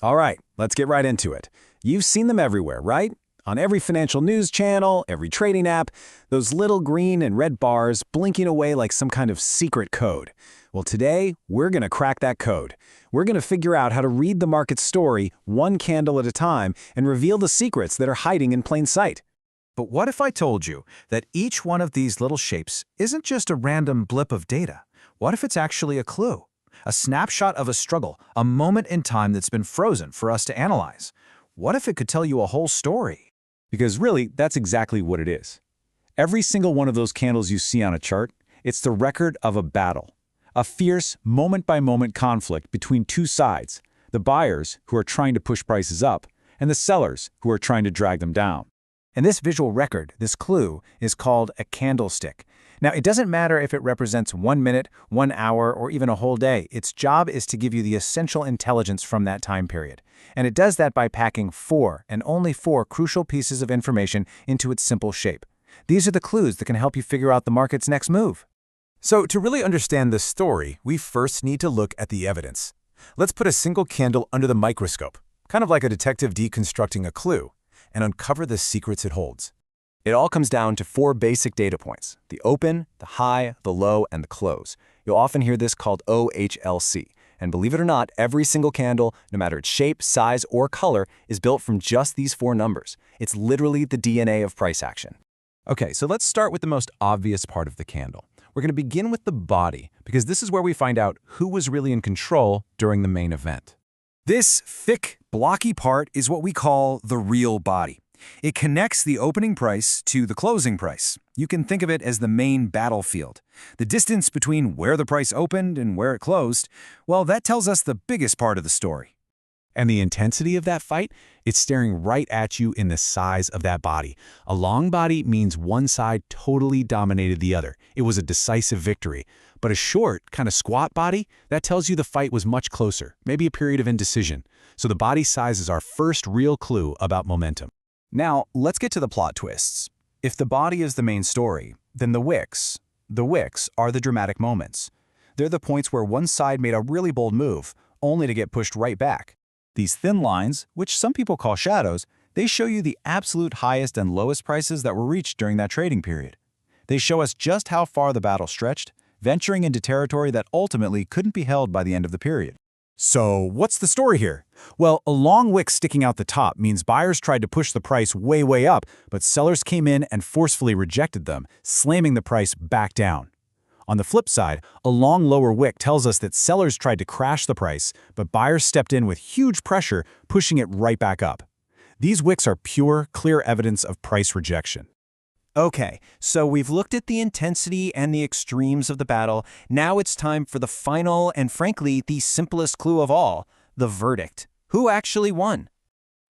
All right, let's get right into it. You've seen them everywhere, right? On every financial news channel, every trading app, those little green and red bars blinking away like some kind of secret code. Well, today, we're going to crack that code. We're going to figure out how to read the market's story one candle at a time and reveal the secrets that are hiding in plain sight. But what if I told you that each one of these little shapes isn't just a random blip of data? What if it's actually a clue? A snapshot of a struggle, a moment in time that's been frozen for us to analyze. What if it could tell you a whole story? Because really, that's exactly what it is. Every single one of those candles you see on a chart, it's the record of a battle. A fierce, moment-by-moment conflict between two sides, the buyers, who are trying to push prices up, and the sellers, who are trying to drag them down. And this visual record, this clue, is called a candlestick. Now, it doesn't matter if it represents 1 minute, 1 hour, or even a whole day. Its job is to give you the essential intelligence from that time period. And it does that by packing 4, and only 4, crucial pieces of information into its simple shape. These are the clues that can help you figure out the market's next move. So, to really understand this story, we first need to look at the evidence. Let's put a single candle under the microscope, kind of like a detective deconstructing a clue, and uncover the secrets it holds. It all comes down to 4 basic data points: the open, the high, the low, and the close. You'll often hear this called OHLC. And believe it or not, every single candle, no matter its shape, size, or color, is built from just these 4 numbers. It's literally the DNA of price action. Okay, so let's start with the most obvious part of the candle. We're going to begin with the body, because this is where we find out who was really in control during the main event. This thick, blocky part is what we call the real body. It connects the opening price to the closing price. You can think of it as the main battlefield. The distance between where the price opened and where it closed, well, that tells us the biggest part of the story. And the intensity of that fight, it's staring right at you in the size of that body. A long body means one side totally dominated the other. It was a decisive victory. But a short, kind of squat body, that tells you the fight was much closer, maybe a period of indecision. So the body size is our first real clue about momentum. Now, let's get to the plot twists. If the body is the main story, then the wicks are the dramatic moments. They're the points where one side made a really bold move, only to get pushed right back. These thin lines, which some people call shadows, they show you the absolute highest and lowest prices that were reached during that trading period. They show us just how far the battle stretched, venturing into territory that ultimately couldn't be held by the end of the period. So, what's the story here? Well, a long wick sticking out the top means buyers tried to push the price way up, but sellers came in and forcefully rejected them, slamming the price back down. On the flip side, a long lower wick tells us that sellers tried to crash the price, but buyers stepped in with huge pressure, pushing it right back up. These wicks are pure, clear evidence of price rejection. Okay, so we've looked at the intensity and the extremes of the battle. Now it's time for the final and, frankly, the simplest clue of all, the verdict. Who actually won?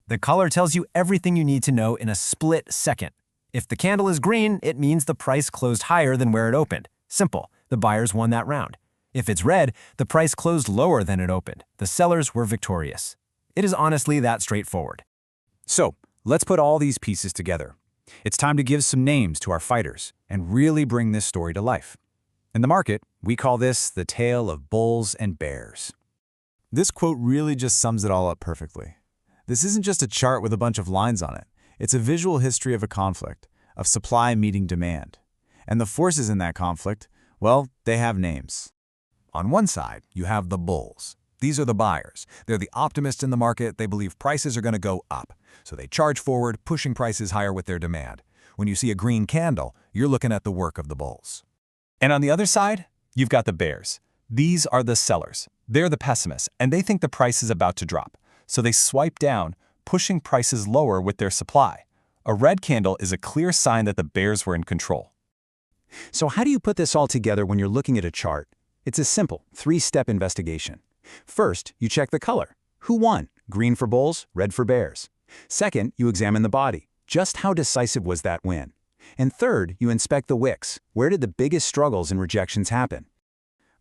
The color tells you everything you need to know in a split second. If the candle is green, it means the price closed higher than where it opened. Simple. The buyers won that round. If it's red, the price closed lower than it opened. The sellers were victorious. It is honestly that straightforward. So, let's put all these pieces together. It's time to give some names to our fighters and really bring this story to life. In the market, we call this the tale of bulls and bears. This quote really just sums it all up perfectly. This isn't just a chart with a bunch of lines on it. It's a visual history of a conflict, of supply meeting demand. And the forces in that conflict, well, they have names. On one side, you have the bulls. These are the buyers. They're the optimists in the market. They believe prices are going to go up. So they charge forward, pushing prices higher with their demand. When you see a green candle, you're looking at the work of the bulls. And on the other side, you've got the bears. These are the sellers. They're the pessimists, and they think the price is about to drop. So they swipe down, pushing prices lower with their supply. A red candle is a clear sign that the bears were in control. So how do you put this all together when you're looking at a chart? It's a simple 3-step investigation. First, you check the color. Who won? Green for bulls, red for bears. Second, you examine the body. Just how decisive was that win? And third, you inspect the wicks. Where did the biggest struggles and rejections happen?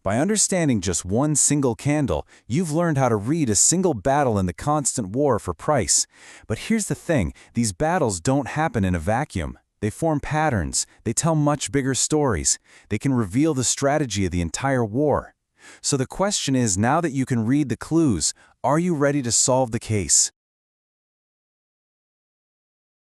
By understanding just one single candle, you've learned how to read a single battle in the constant war for price. But here's the thing, these battles don't happen in a vacuum. They form patterns. They tell much bigger stories. They can reveal the strategy of the entire war. So the question is, now that you can read the clues, Are you ready to solve the case?